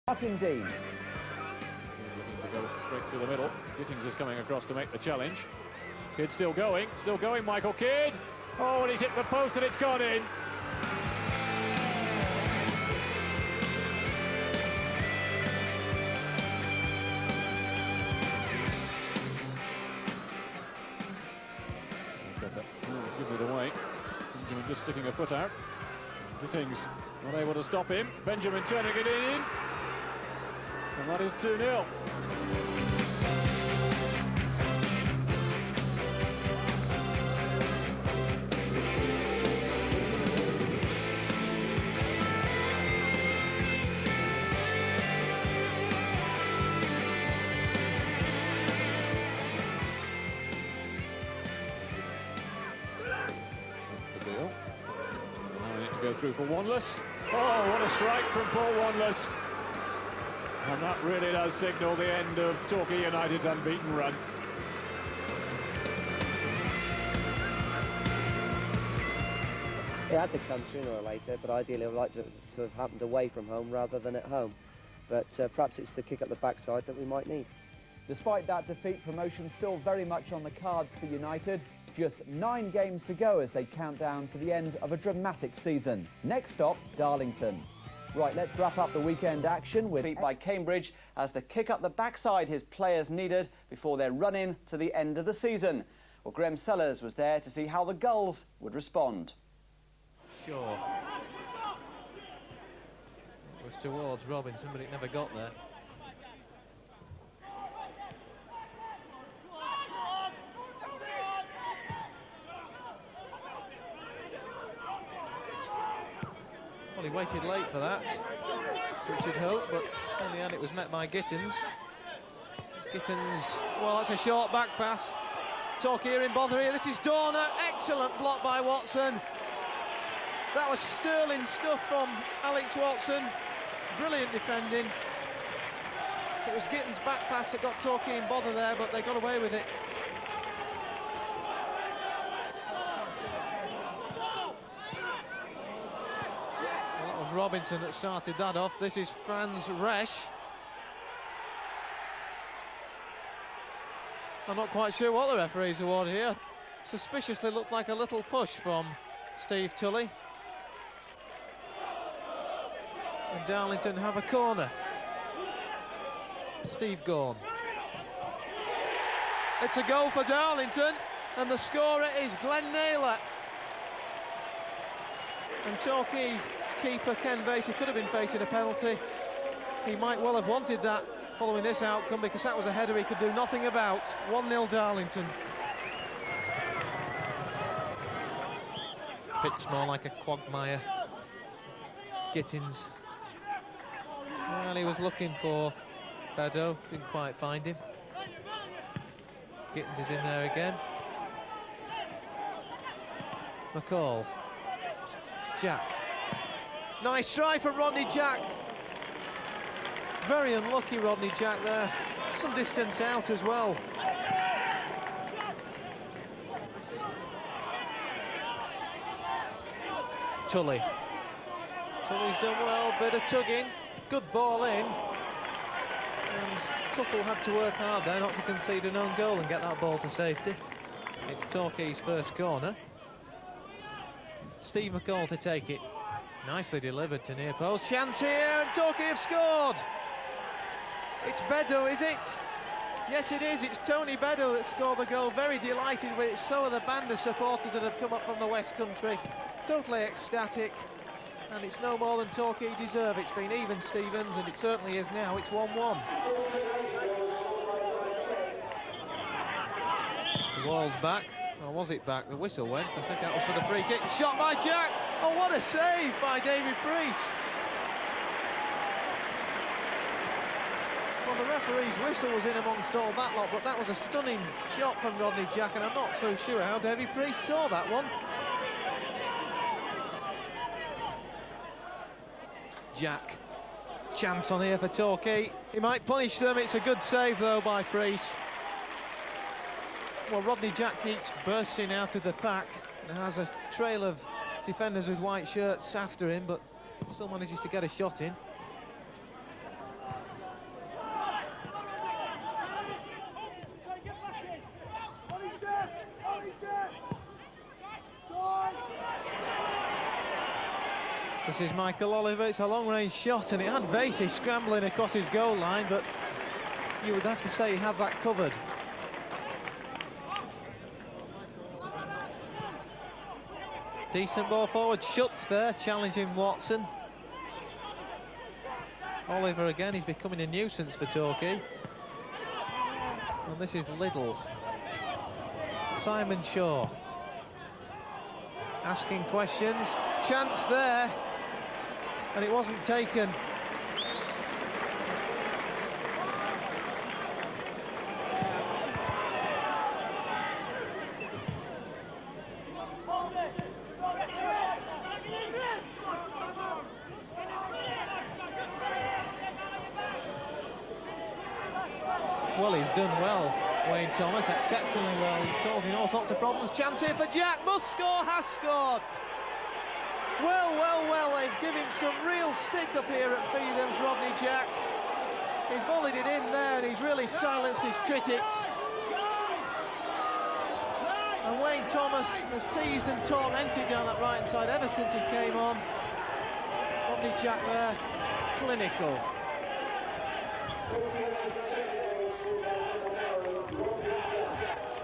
But indeed. Looking to go straight through the middle. Gittings is coming across to make the challenge. Kidd still going, Michael Kidd. Oh, and he's hit the post and it's gone in. It's given it away. Benjamin just sticking a foot out. Gittings not able to stop him. Benjamin turning it in. And that is 2-0. Go through for Wanless. Oh, what a strike from Paul Wanless. And that really does signal the end of Torquay United's unbeaten run. It had to come sooner or later, but ideally I'd like to have happened away from home rather than at home. But perhaps it's the kick up the backside that we might need. Despite that defeat, promotion still very much on the cards for United. Just 9 games to go as they count down to the end of a dramatic season. Next stop, Darlington. Right, let's wrap up the weekend action with beat by Cambridge as the kick up the backside his players needed before their run-in to the end of the season. Well, Graham Sellers was there to see how the Gulls would respond. Sure. It was towards Robinson, but it never got there. Well, he waited late for that, Richard Hope, but in the end it was met by Gittins. Gittins, well, that's a short back pass. Torquay in bother here, this is Dorner, excellent block by Watson. That was sterling stuff from Alex Watson, brilliant defending. It was Gittins' back pass that got Torquay in bother there, but they got away with it. Robinson that started that off. This is Franz Resch. I'm not quite sure what the referees award here. Suspiciously looked like a little push from Steve Tully. And Darlington have a corner. Steve Gorn. It's a goal for Darlington, and the scorer is Glenn Naylor. And Torquay's keeper, Ken Vasey, could have been facing a penalty. He might well have wanted that following this outcome, because that was a header he could do nothing about. 1-0 Darlington. Pitch more like a quagmire. Gittins. Well, he was looking for Bedeau, didn't quite find him. Gittins is in there again. McCall. Jack. Nice try from Rodney Jack. Very unlucky Rodney Jack there. Some distance out as well. Tully. Tully's done well, bit of tugging. Good ball in. And Tuttle had to work hard there not to concede an own goal and get that ball to safety. It's Torquay's first corner. Steve McCall to take it. Nicely delivered to near post. Chance here, and Torquay have scored. It's Bedeau, is it? Yes, it is. It's Tony Bedeau that scored the goal. Very delighted with it. So are the band of supporters that have come up from the West Country. Totally ecstatic. And it's no more than Torquay deserve. It's been even, Stevens, and it certainly is now. It's 1-1. The wall's back. Or was it back? The whistle went. I think that was for the free kick. Shot by Jack. Oh, what a save by David Priest. Well, the referee's whistle was in amongst all that lot, but that was a stunning shot from Rodney Jack, and I'm not so sure how David Priest saw that one. Jack. Chance on here for Torquay. He might punish them. It's a good save, though, by Priest. Well, Rodney Jack keeps bursting out of the pack and has a trail of defenders with white shirts after him, but still manages to get a shot in. This is Michael Oliver. It's a long-range shot, and it had Vasey scrambling across his goal line, but you would have to say he had that covered. Decent ball forward. Schutz there, challenging Watson. Oliver again, he's becoming a nuisance for Torquay. And this is Liddell. Simon Shaw. Asking questions. Chance there. And it wasn't taken. Well, he's done well, Wayne Thomas, exceptionally well. He's causing all sorts of problems. Chance here for Jack, must score, has scored. Well, well, well, they've given him some real stick up here at Feetham's, Rodney Jack. He volleyed it in there and he's really silenced his critics. And Wayne Thomas has teased and tormented down that right-hand side ever since he came on. Rodney Jack there, clinical.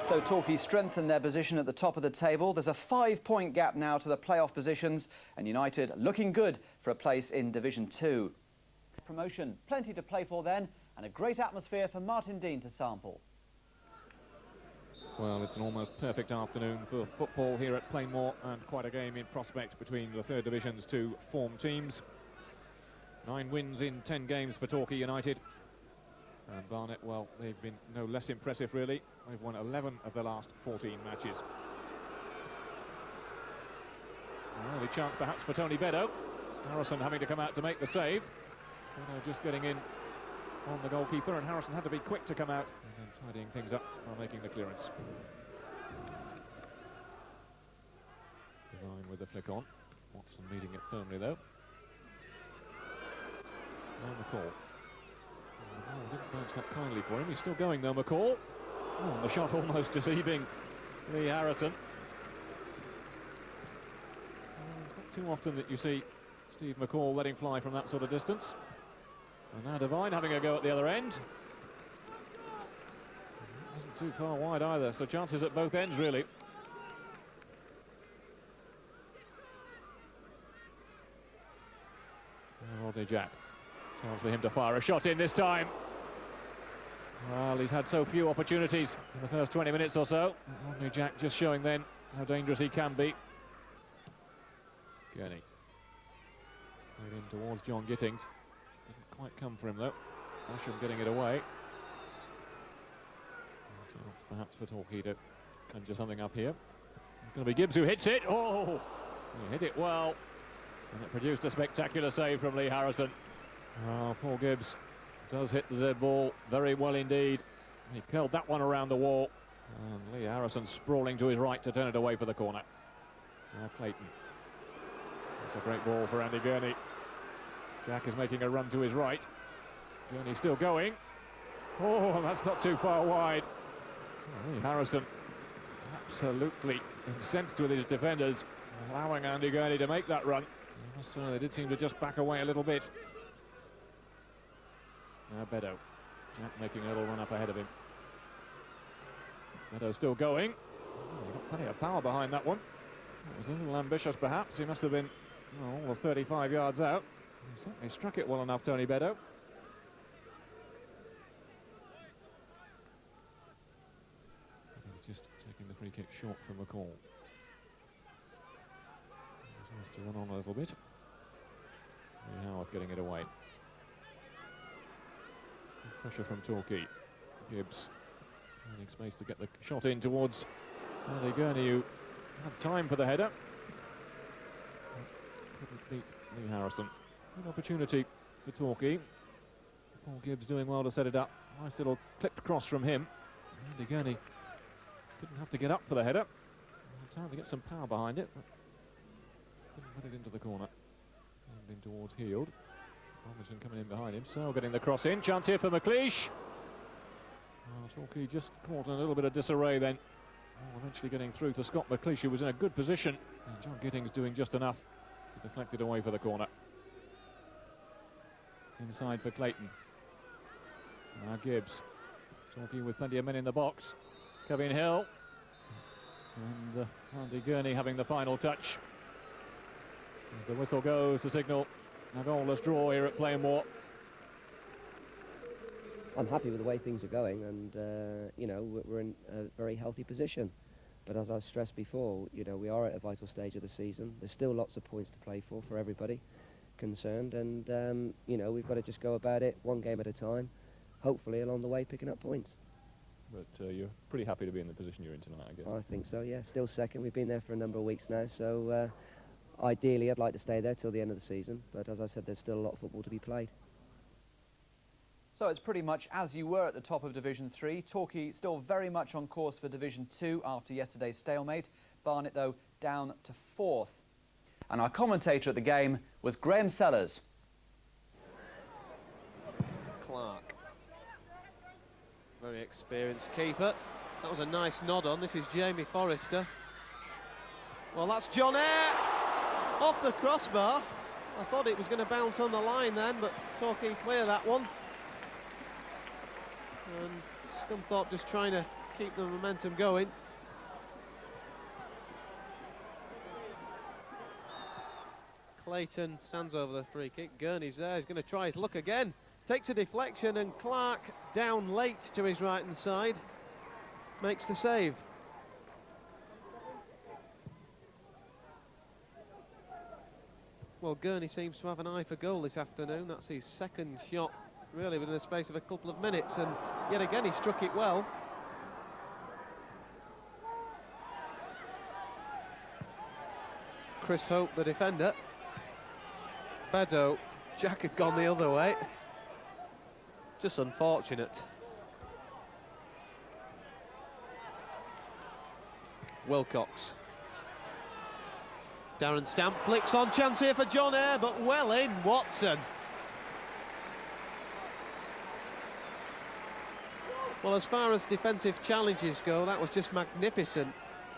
So Torquay strengthen their position at the top of the table. There's a 5-point gap now to the playoff positions, and United looking good for a place in Division 2. Promotion, plenty to play for then, and a great atmosphere for Martin Dean to sample. Well, it's an almost perfect afternoon for football here at Plainmoor, and quite a game in prospect between the third division's two form teams. 9 wins in 10 games for Torquay United. And Barnet, well, they've been no less impressive, really. They've won 11 of the last 14 matches. An early chance, perhaps, for Tony Beddoe. Harrison having to come out to make the save. Beddoe just getting in on the goalkeeper, and Harrison had to be quick to come out and then tidying things up by making the clearance. Devine with the flick on. Watson meeting it firmly, though. Now McCall. Oh, didn't bounce that kindly for him. He's still going though, McCall. Oh, the shot almost deceiving Lee Harrison. It's not too often that you see Steve McCall letting fly from that sort of distance. And now Devine having a go at the other end. Wasn't too far wide either, so chances at both ends, really. Rodney Jack. Chance for him to fire a shot in this time. Well, he's had so few opportunities in the first 20 minutes or so. Rodney Jack just showing then how dangerous he can be. Gurney. Played in towards John Gittings. Didn't quite come for him though. Basham getting it away. Chance perhaps for Torquay to conjure something up here. It's going to be Gibbs who hits it. Oh! He hit it well. And it produced a spectacular save from Lee Harrison. Oh, Paul Gibbs does hit the dead ball very well indeed. He curled that one around the wall. And Lee Harrison sprawling to his right to turn it away for the corner. Now Clayton. That's a great ball for Andy Gurney. Jack is making a run to his right. Gurney still going. Oh, that's not too far wide. Oh, Lee Harrison absolutely incensed with his defenders, allowing Andy Gurney to make that run. They did seem to just back away a little bit. Now Beddoe. Jack making a little run up ahead of him. Beddoe still going. Oh, he got plenty of power behind that one. It was a little ambitious perhaps. He must have been all of 35 yards out. He certainly struck it well enough, Tony Beddoe. He's just taking the free kick short from McCall. He wants to run on a little bit. Lee Howarth getting it away. Pressure from Torquay. Gibbs finding space to get the shot in towards Andy Gurney, who had time for the header. Couldn't beat Lee Harrison. Good opportunity for Torquay. Paul Gibbs doing well to set it up. Nice little clipped cross from him. Andy Gurney didn't have to get up for the header. Time to get some power behind it, but couldn't put it into the corner. And in towards Heald. Robinson coming in behind him, so getting the cross in. Chance here for McLeish. Torquay just caught in a little bit of disarray then. Eventually getting through to Scott McLeish, who was in a good position. And John Gittings doing just enough Deflected away for the corner. Inside for Clayton. Now Gibbs. Torquay with plenty of men in the box. Kevin Hill. And Andy Gurney having the final touch. As the whistle goes to signal a goalless draw here at Plainmoor. I'm happy with the way things are going, and you know, we're in a very healthy position. But as I've stressed before, you know, we are at a vital stage of the season. There's still lots of points to play for everybody concerned, and you know, we've got to just go about it one game at a time, hopefully along the way picking up points. But you're pretty happy to be in the position you're in tonight, I guess. I think so, yeah. Still second. We've been there for a number of weeks now, so ideally I'd like to stay there till the end of the season. But as I said, there's still a lot of football to be played. So it's pretty much as you were at the top of Division 3. Torquay still very much on course for Division 2 after yesterday's stalemate. Barnet, though, down to 4th. And our commentator at the game was Graham Sellers. Clark. Very experienced keeper. That was a nice nod on. This is Jamie Forrester. Well, that's John Eyre off the crossbar. I thought it was going to bounce on the line then, but Torquay clear that one. And Scunthorpe just trying to keep the momentum going. Clayton stands over the free kick. Gurney's there. He's going to try his luck again. Takes a deflection, and Clark down late to his right-hand side. Makes the save. Well, Gurney seems to have an eye for goal this afternoon. That's his second shot, really, within the space of a couple of minutes, and yet again he struck it well. Chris Hope, the defender. Bedo, Jack had gone the other way. Just unfortunate. Wilcox. Darren Stamp flicks on, chance here for John Eyre, but well in, Watson. Well, as far as defensive challenges go, that was just magnificent.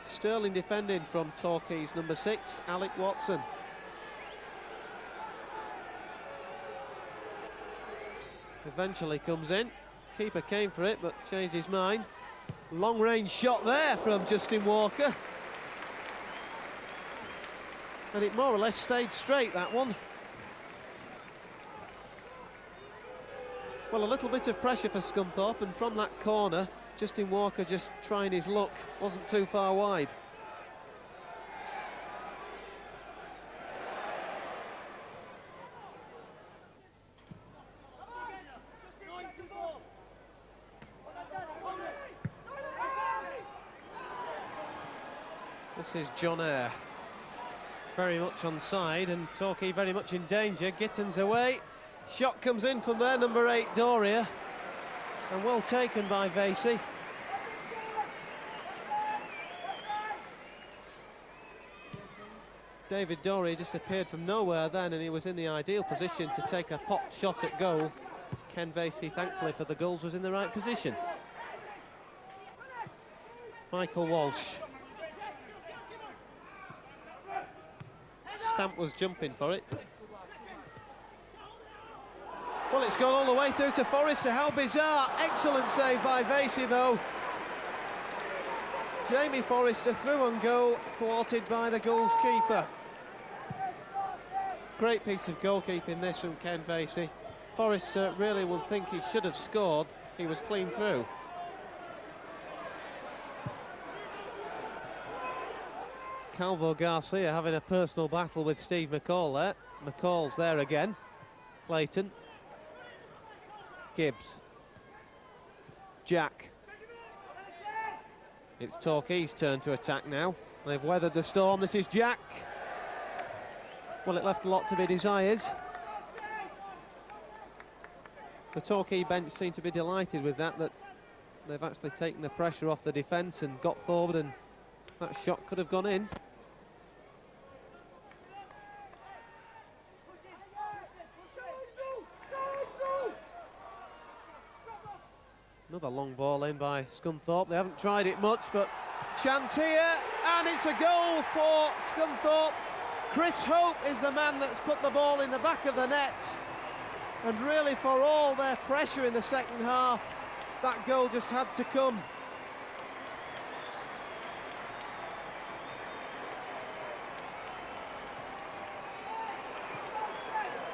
Sterling defending from Torquay's number 6, Alec Watson. Eventually comes in. Keeper came for it, but changed his mind. Long-range shot there from Justin Walker. And it more or less stayed straight, that one. Well, a little bit of pressure for Scunthorpe, and from that corner, Justin Walker just trying his luck, wasn't too far wide. This is John Eyre. Very much on side, and Torquay very much in danger. Gittins away. Shot comes in from there, number 8, Doria. And well taken by Vasey. David Doria just appeared from nowhere then, and he was in the ideal position to take a pot shot at goal. Ken Vasey, thankfully for the goals, was in the right position. Michael Walsh. Stamp was jumping for it. Well, it's gone all the way through to Forrester. How bizarre. Excellent save by Vasey, though. Jamie Forrester through on goal, thwarted by the goal's keeper. Great piece of goalkeeping this from Ken Vasey. Forrester really will think he should have scored. He was clean through. Calvo Garcia having a personal battle with Steve McCall there. McCall's there again. Clayton. Gibbs. Jack. It's Torquay's turn to attack now. They've weathered the storm. This is Jack. Well, it left a lot to be desired. The Torquay bench seem to be delighted with that they've actually taken the pressure off the defence and got forward, and that shot could have gone in. Another long ball in by Scunthorpe. They haven't tried it much, but chance here, and it's a goal for Scunthorpe. Chris Hope is the man that's put the ball in the back of the net, and really for all their pressure in the second half, that goal just had to come.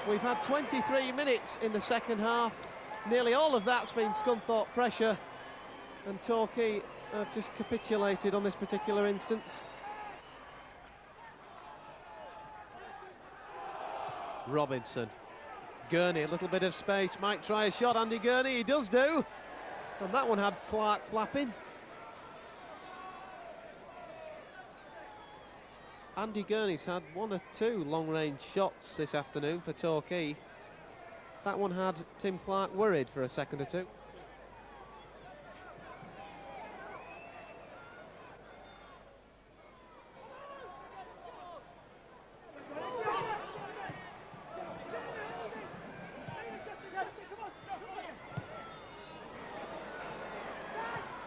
We've had 23 minutes in the second half. Nearly all of that's been Scunthorpe pressure, and Torquay have just capitulated on this particular instance. Robinson. Gurney, a little bit of space, might try a shot. Andy Gurney, he does do. And that one had Clark flapping. Andy Gurney's had 1 or 2 long-range shots this afternoon for Torquay. That one had Tim Clark worried for a second or two.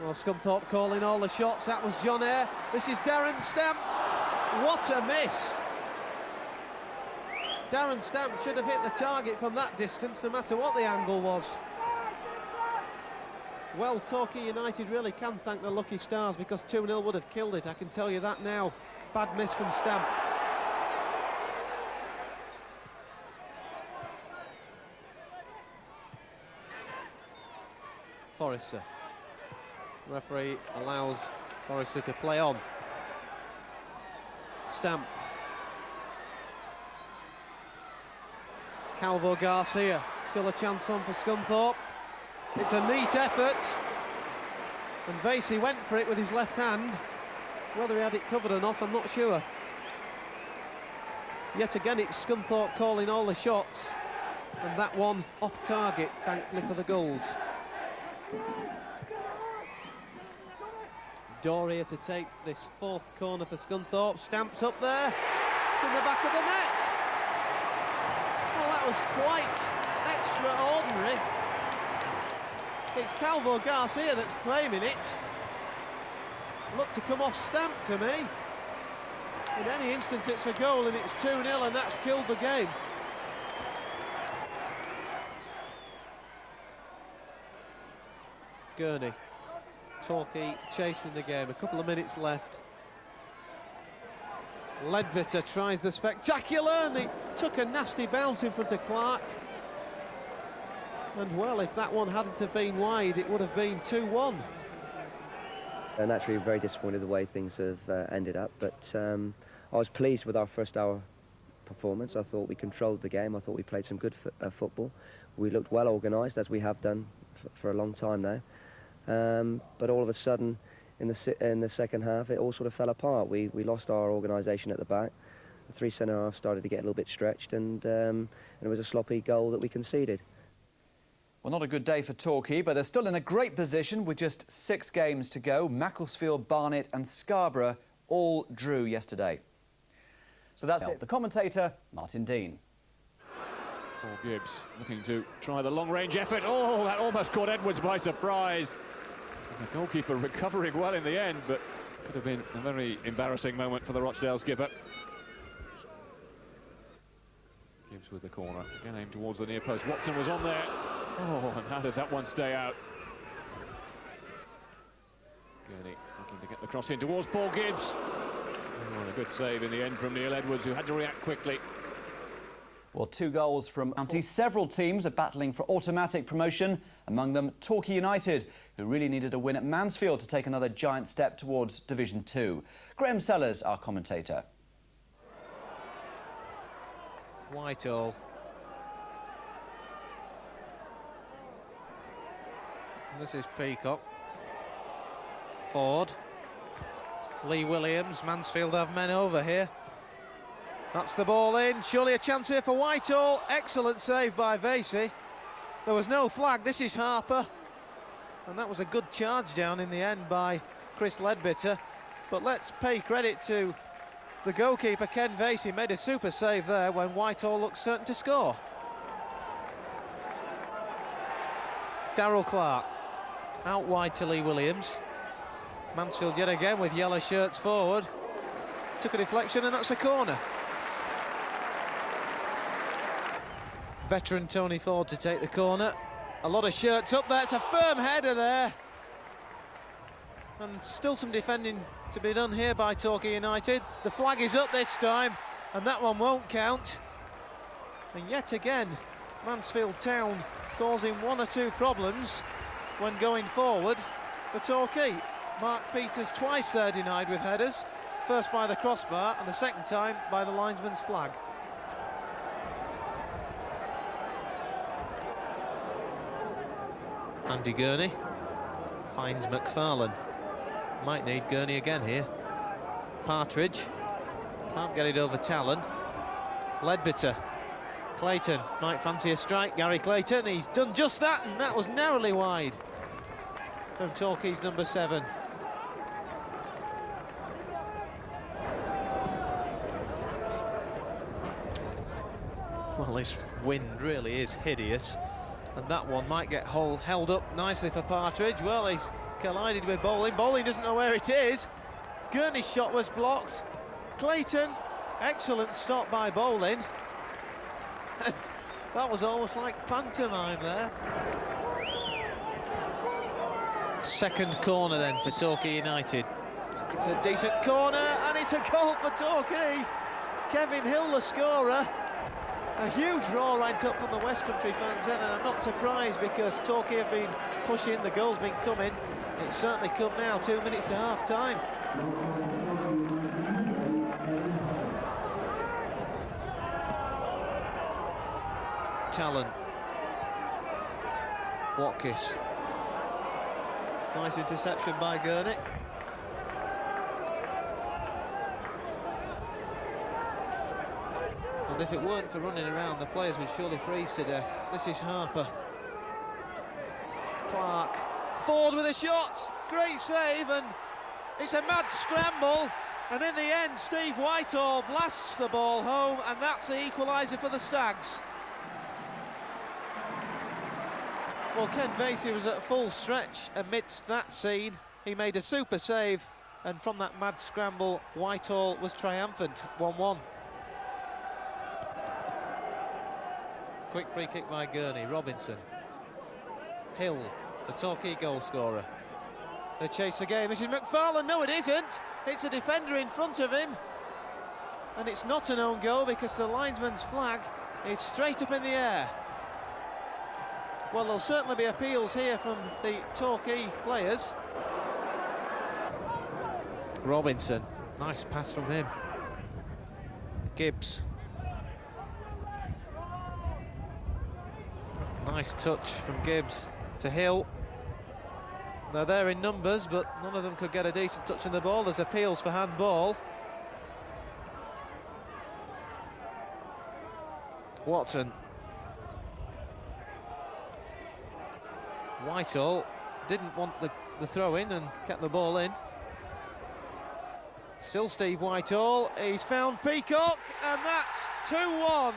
Well, Scunthorpe calling all the shots. That was John Eyre. This is Darren Stamp. What a miss! Darren Stamp should have hit the target from that distance, no matter what the angle was. Well, Torquay United really can thank the lucky stars, because 2-0 would have killed it, I can tell you that now. Bad miss from Stamp. Forrester. Referee allows Forrester to play on. Stamp. Calvo Garcia, still a chance on for Scunthorpe. It's a neat effort, and Vasey went for it with his left hand. Whether he had it covered or not, I'm not sure. Yet again, it's Scunthorpe calling all the shots, and that one off target, thankfully for the goals. Doria to take this 4th corner for Scunthorpe. Stamps up there. It's in the back of the net. Well, that was quite extraordinary. It's Calvo Garcia that's claiming it. Looked to come off Stamp to me. In any instance, it's a goal, and it's 2-0, and that's killed the game. Gurney. Torquay chasing the game, a couple of minutes left. Ledbetter tries the spectacular, and he took a nasty bounce in front of Clark. And well, if that one hadn't have been wide, it would have been 2-1. And naturally very disappointed the way things have ended up, but I was pleased with our first hour performance. I thought we controlled the game. I thought we played some good football. We looked well organised, as we have done for a long time now. But all of a sudden, in the second half, it all sort of fell apart. We lost our organisation at the back. The 3 centre-halves started to get a little bit stretched, and it was a sloppy goal that we conceded. Well, not a good day for Torquay, but they're still in a great position with just 6 games to go. Macclesfield, Barnet and Scarborough all drew yesterday. So that's it. The commentator, Martin Dean. Paul Gibbs looking to try the long-range effort. Oh, that almost caught Edwards by surprise. The goalkeeper recovering well in the end, but could have been a very embarrassing moment for the Rochdale skipper. Gibbs with the corner, again aimed towards the near post. Watson was on there. Oh, and how did that one stay out? Gurney looking to get the cross in towards Paul Gibbs. Oh, and a good save in the end from Neil Edwards, who had to react quickly. Well, 2 goals from county. Several teams are battling for automatic promotion, among them Torquay United, who really needed a win at Mansfield to take another giant step towards Division 2. Graham Sellers, our commentator. Whitehall. This is Peacock. Ford. Lee Williams. Mansfield have men over here. That's the ball in. Surely a chance here for Whitehall. Excellent save by Vasey. There was no flag. This is Harper. And that was a good charge down in the end by Chris Ledbetter. But let's pay credit to the goalkeeper, Ken Vasey. Made a super save there when Whitehall looked certain to score. Darryl Clark. Out wide to Lee Williams. Mansfield yet again with yellow shirts forward. Took a deflection, and that's a corner. Veteran Tony Ford to take the corner. A lot of shirts up there. It's a firm header there. And still some defending to be done here by Torquay United. The flag is up this time, and that one won't count. And yet again, Mansfield Town causing one or two problems when going forward for Torquay. Mark Peters twice there denied with headers. First by the crossbar, and the second time by the linesman's flag. Andy Gurney finds McFarlane. Might need Gurney again here. Partridge can't get it over Talon. Ledbetter. Clayton might fancy a strike. Gary Clayton, he's done just that, and that was narrowly wide from Torquay's number 7. Well, this wind really is hideous, and that one might get held up nicely for Partridge. Well, he's collided with Bowling. Bowling doesn't know where it is. Gurney's shot was blocked. Clayton, excellent stop by Bowling. And that was almost like pantomime there. Second corner then for Torquay United. It's a decent corner, and it's a goal for Torquay. Kevin Hill, the scorer. A huge roar went up from the West Country fans then, and I'm not surprised because Torquay have been pushing, the goal's been coming. It's certainly come now, 2 minutes to half-time. Talon. Watkis. Nice interception by Gurney. And if it weren't for running around, the players would surely freeze to death. This is Harper. Clark. Ford with a shot. Great save, and it's a mad scramble. And in the end, Steve Whitehall blasts the ball home, and that's the equaliser for the Stags. Well, Ken Vasey was at full stretch amidst that scene. He made a super save, and from that mad scramble, Whitehall was triumphant, 1-1. Quick free kick by Gurney. Robinson. Hill, the Torquay goal scorer. They chase again. This is McFarlane. No, it isn't. It's a defender in front of him. And it's not an own goal because the linesman's flag is straight up in the air. Well, there'll certainly be appeals here from the Torquay players. Robinson. Nice pass from him. Gibbs. Nice touch from Gibbs to Hill. They're there in numbers, but none of them could get a decent touch on the ball. There's appeals for handball. Watson. Whitehall didn't want the throw in and kept the ball in. Still Steve Whitehall. He's found Peacock, and that's 2-1.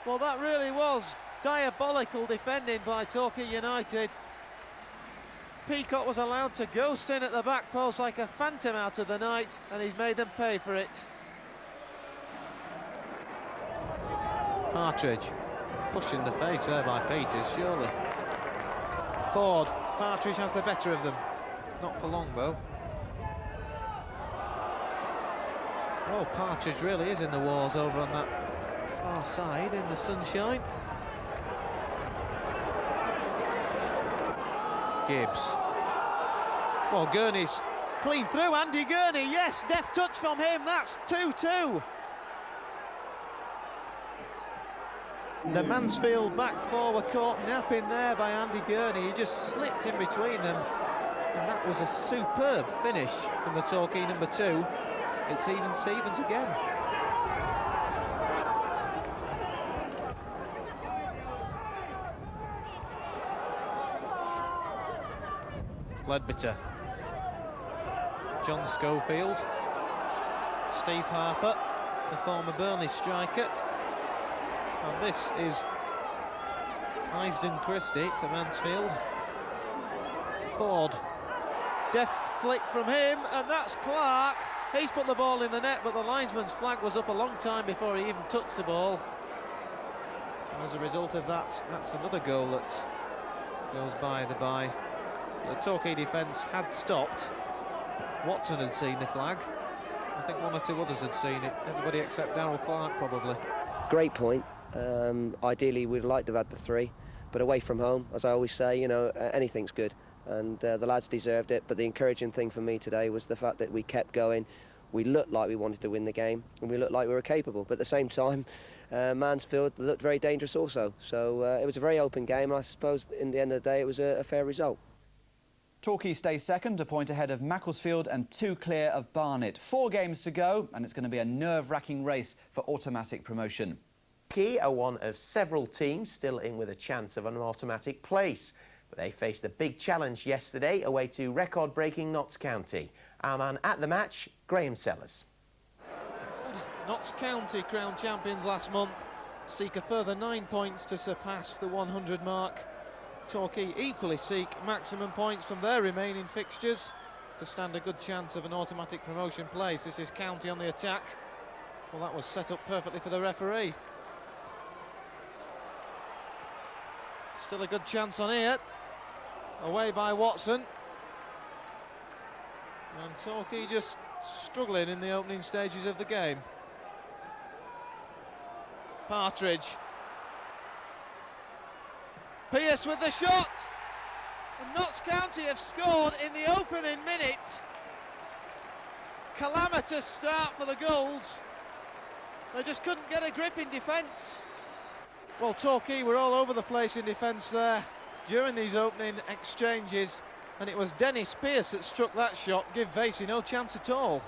Well, that really was diabolical defending by Torquay United. Peacock was allowed to ghost in at the back post like a phantom out of the night, and he's made them pay for it. Partridge, pushed in the face there by Peters, surely. Ford, Partridge has the better of them. Not for long, though. Well, Partridge really is in the wars over on that far side in the sunshine. Gibbs. Well, Gurney's clean through. Andy Gurney, yes, deft touch from him. That's 2-2. The Mansfield back four were caught napping there by Andy Gurney. He just slipped in between them, and that was a superb finish from the Torquay number 2. It's even Stevens again. Ledbetter. John Schofield. Steve Harper, the former Burnley striker. And this is Eisden Christie for Mansfield. Ford. Deft flick from him, and that's Clark. He's put the ball in the net, but the linesman's flag was up a long time before he even touched the ball. As a result of that, that's another goal that goes by the by. The Torquay defence had stopped. Watson had seen the flag. I think one or two others had seen it. Everybody except Darryl Clark, probably. Great point. Ideally, we'd like to have had the 3, but away from home, as I always say, you know, anything's good. And the lads deserved it. But the encouraging thing for me today was the fact that we kept going. We looked like we wanted to win the game, and we looked like we were capable. But at the same time, Mansfield looked very dangerous also. So it was a very open game, and I suppose in the end of the day it was a fair result. Torquay stay second, a point ahead of Macclesfield and 2 clear of Barnet. 4 games to go, and it's going to be a nerve-wracking race for automatic promotion. Torquay are one of several teams still in with a chance of an automatic place. But they faced a big challenge yesterday away to record-breaking Notts County. Our man at the match, Graham Sellers. Notts County, crowned champions last month, seek a further 9 points to surpass the 100 mark. Torquay equally seek maximum points from their remaining fixtures to stand a good chance of an automatic promotion place. This is County on the attack. Well, that was set up perfectly for the referee. Still a good chance on here. Away by Watson. And Torquay just struggling in the opening stages of the game. Partridge. Pearce with the shot. And Notts County have scored in the opening minute. Calamitous start for the goals. They just couldn't get a grip in defence. Well, Torquay were all over the place in defence there during these opening exchanges, and it was Dennis Pearce that struck that shot, give Vasey no chance at all.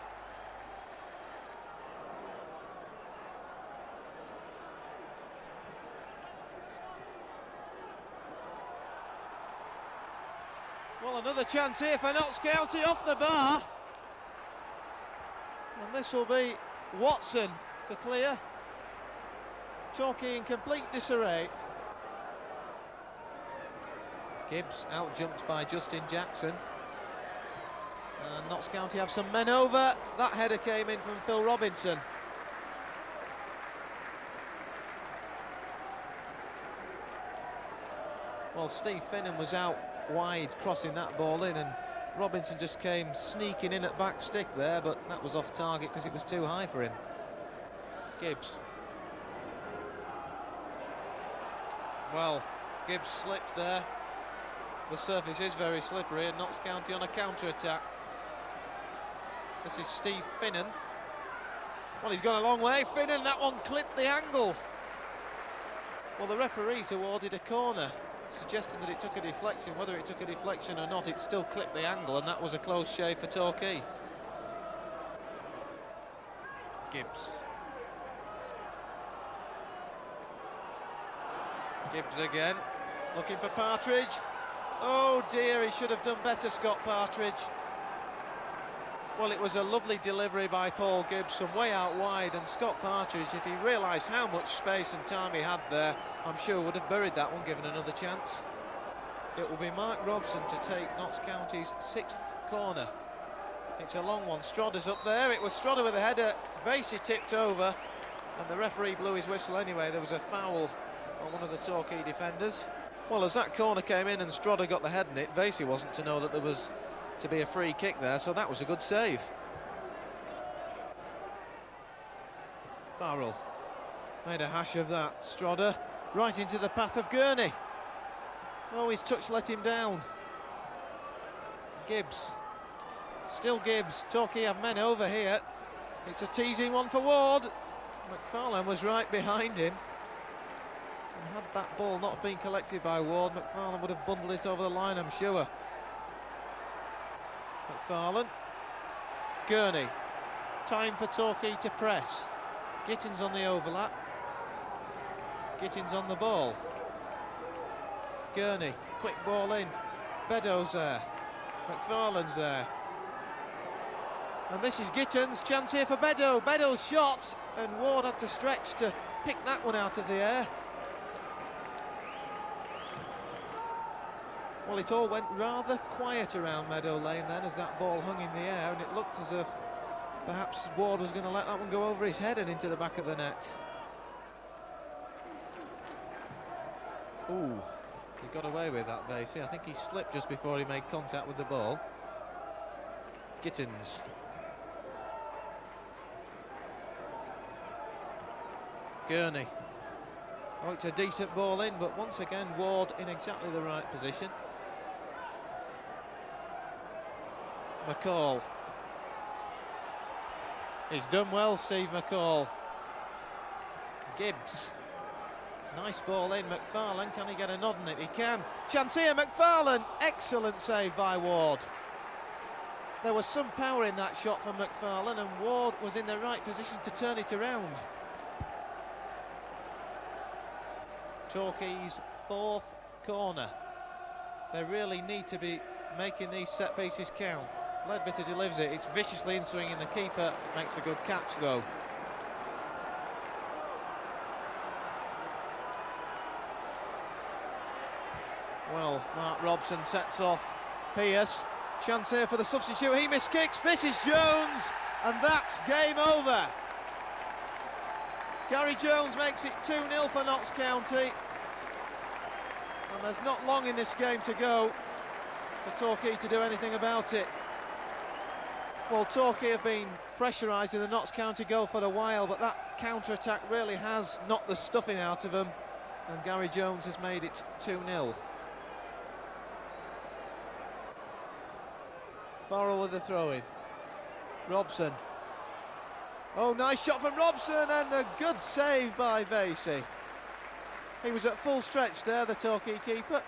Well, another chance here for Notts County off the bar. And this will be Watson to clear. Torquay in complete disarray. Gibbs out-jumped by Justin Jackson. And Notts County have some men over. That header came in from Phil Robinson. Well, Steve Finnan was out wide crossing that ball in, and Robinson just came sneaking in at back stick there, but that was off target because it was too high for him. Gibbs. Well, Gibbs slipped there. The surface is very slippery, and Notts County on a counter-attack. This is Steve Finnan. Well, he's gone a long way. Finnan, that one clipped the angle. Well, the referee's awarded a corner, suggesting that it took a deflection. Whether it took a deflection or not, it still clipped the angle, and that was a close shave for Torquay. Gibbs. Gibbs again, looking for Partridge. Oh dear, he should have done better, Scott Partridge. Well, it was a lovely delivery by Paul Gibbs from way out wide, and Scott Partridge, if he realised how much space and time he had there, I'm sure would have buried that one given another chance. It will be Mark Robson to take Notts County's 6th corner. It's a long one. Strodder's up there. It was Strodder with a header. Vasey tipped over, and the referee blew his whistle anyway. There was a foul on one of the Torquay defenders. Well, as that corner came in and Strodder got the head in it, Vasey wasn't to know that there was to be a free kick there, so that was a good save. Farrell made a hash of that. Strodder right into the path of Gurney. Oh, his touch let him down. Gibbs. Still Gibbs. Torquay have men over here. It's a teasing one for Ward. McFarlane was right behind him. And had that ball not been collected by Ward, McFarlane would have bundled it over the line, I'm sure. McFarlane. Gurney. Time for Torquay to press. Gittins on the overlap. Gittins on the ball. Gurney. Quick ball in. Beddoes there. McFarlane's there. And this is Gittins. Chance here for Beddoes. Beddoes shot, and Ward had to stretch to pick that one out of the air. Well, it all went rather quiet around Meadow Lane then as that ball hung in the air, and it looked as if perhaps Ward was going to let that one go over his head and into the back of the net. Ooh, he got away with that, Vasey. I think he slipped just before he made contact with the ball. Gittins. Gurney. Oh, it's a decent ball in, but once again Ward in exactly the right position. McCall. He's done well, Steve McCall. Gibbs. Nice ball in, McFarlane. Can he get a nod on it? He can. Chance here, McFarlane. Excellent save by Ward. There was some power in that shot from McFarlane, and Ward was in the right position to turn it around. Torquay's fourth corner. They really need to be making these set pieces count. Ledbetter delivers it. It's viciously in swinging. The keeper makes a good catch though. Well, Mark Robson sets off Pearce. Chance here for the substitute. He miskicks. This is Jones, and that's game over. Gary Jones makes it 2-0 for Notts County. And there's not long in this game to go for Torquay to do anything about it. Well, Torquay have been pressurised in the Notts County goal for a while, but that counter-attack really has knocked the stuffing out of them, and Gary Jones has made it 2-0. Farrell with the throw-in. Robson. Oh, nice shot from Robson, and a good save by Vasey. He was at full stretch there, the Torquay keeper.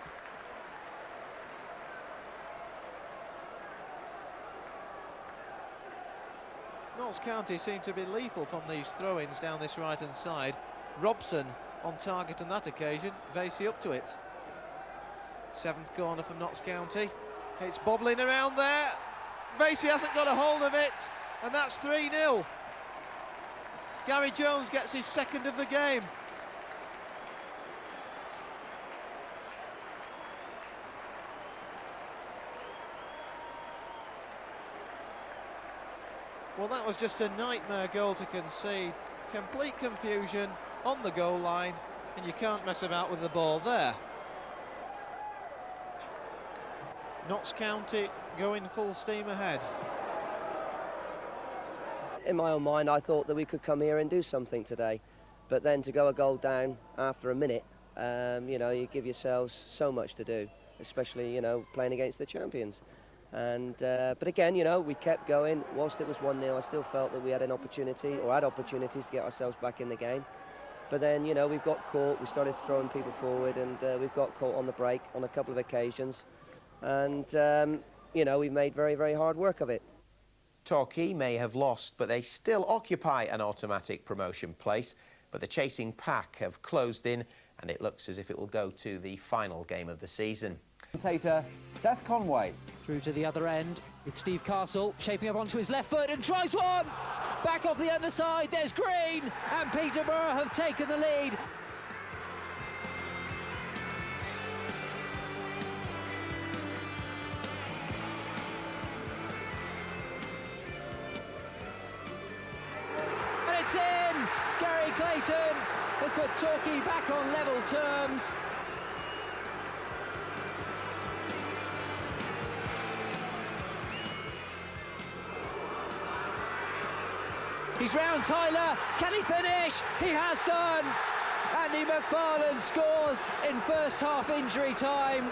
Notts County seem to be lethal from these throw-ins down this right-hand side. Robson on target on that occasion, Vasey up to it. Seventh corner from Notts County. It's bobbling around there. Vasey hasn't got a hold of it, and that's 3-0. Gary Jones gets his second of the game. Well, that was just a nightmare goal to concede. Complete confusion on the goal line, and you can't mess about with the ball there. Notts County going full steam ahead. In my own mind, I thought that we could come here and do something today, but then to go a goal down after a minute, you know, you give yourselves so much to do, especially, you know, playing against the champions. And but again, you know, we kept going. Whilst it was 1-0, I still felt that we had an opportunity, or had opportunities, to get ourselves back in the game. But then, you know, we've got caught. We started throwing people forward, and we've got caught on the break on a couple of occasions. And you know, we've made very, very hard work of it. Torquay may have lost, but they still occupy an automatic promotion place. But the chasing pack have closed in, and it looks as if it will go to the final game of the season. Commentator Seth Conway. Through to the other end with Steve Castle shaping up onto his left foot and tries one! Back off the underside, there's Green, and Peterborough have taken the lead. And it's in! Gary Clayton has put Torquay back on level terms. He's round Tyler, can he finish? He has done! Andy McFarlane scores in first half injury time.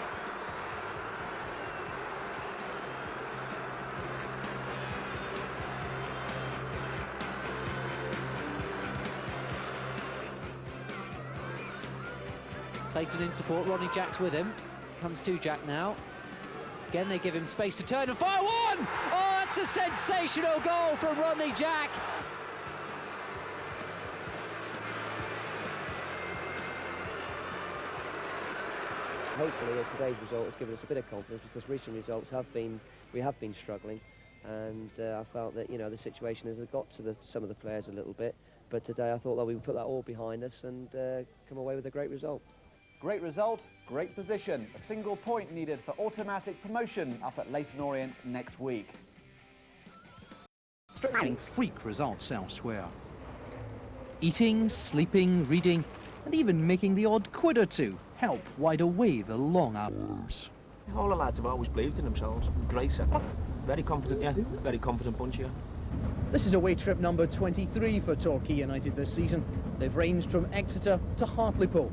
Clayton in support, Rodney Jack's with him. Comes to Jack now. Again, they give him space to turn and fire one! Oh, that's a sensational goal from Rodney Jack. Hopefully today's result has given us a bit of confidence, because recent results we have been struggling, and I felt that, you know, the situation has got to some of the players a little bit, but today I thought that we would put that all behind us and come away with a great result. Great result, great position. A single point needed for automatic promotion up at Leyton Orient next week. Having freak results elsewhere. Eating, sleeping, reading, and even making the odd quid or two help wide away the long hours. All the lads have always believed in themselves. Great set. Very confident, yeah. Very confident bunch, yeah. This is away trip number 23 for Torquay United this season. They've ranged from Exeter to Hartlepool.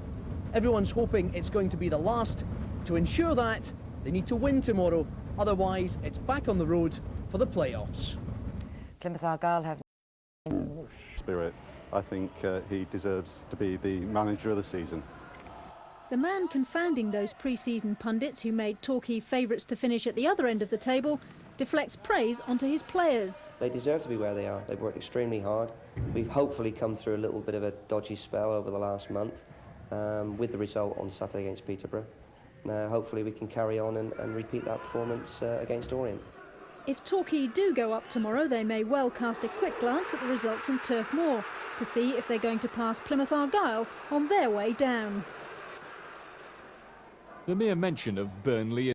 Everyone's hoping it's going to be the last. To ensure that, they need to win tomorrow. Otherwise, it's back on the road for the playoffs. Plymouth Argyle have spirit. I think he deserves to be the manager of the season. The man confounding those pre-season pundits who made Torquay favourites to finish at the other end of the table deflects praise onto his players. They deserve to be where they are. They've worked extremely hard. We've hopefully come through a little bit of a dodgy spell over the last month with the result on Saturday against Peterborough. Now hopefully we can carry on and repeat that performance against Orient. If Torquay do go up tomorrow, they may well cast a quick glance at the result from Turf Moor to see if they're going to pass Plymouth Argyle on their way down. The mere mention of Burnley.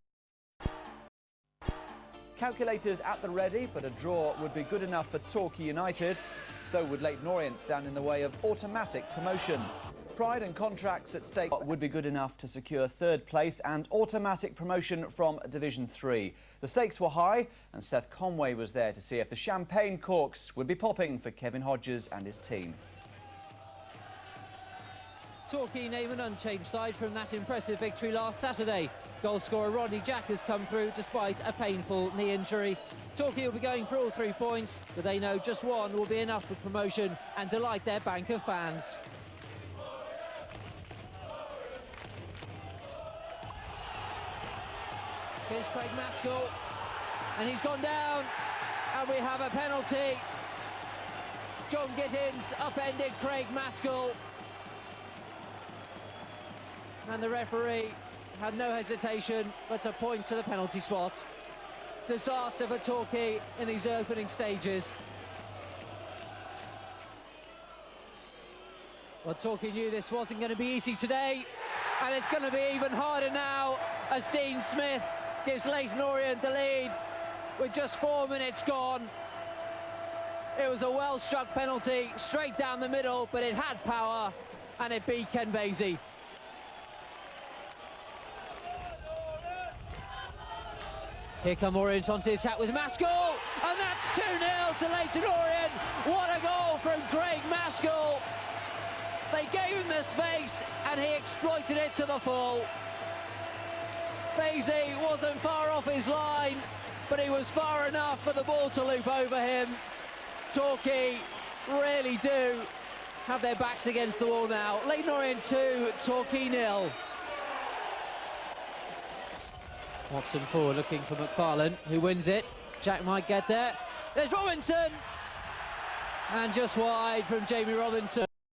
Calculators at the ready, but a draw would be good enough for Torquay United. So would Leyton Orient stand in the way of automatic promotion. Pride and contracts at stake would be good enough to secure third place and automatic promotion from Division 3. The stakes were high, and Seth Conway was there to see if the champagne corks would be popping for Kevin Hodges and his team. Torquay name an unchanged side from that impressive victory last Saturday. Goalscorer Rodney Jack has come through despite a painful knee injury. Torquay will be going for all 3 points, but they know just one will be enough for promotion and delight their bank of fans. Here's Craig Maskell, and he's gone down, and we have a penalty. John Gittins upended Craig Maskell, and the referee had no hesitation but to point to the penalty spot. Disaster for Torquay in these opening stages. Well, Torquay knew this wasn't going to be easy today, and it's going to be even harder now as Dean Smith gives Leyton Orient the lead with just 4 minutes gone. It was a well-struck penalty, straight down the middle, but it had power, and it beat Ken Vasey. Here come Orient onto the attack with Maskell, and that's 2-0 to Leyton Orient. What a goal from Craig Maskell. They gave him the space, and he exploited it to the full. Vasey wasn't far off his line, but he was far enough for the ball to loop over him. Torquay really do have their backs against the wall now. Leyton Orient 2, Torquay 0. Watson forward looking for McFarlane, who wins it. Jack might get there. There's Robinson! And just wide from Jamie Robinson.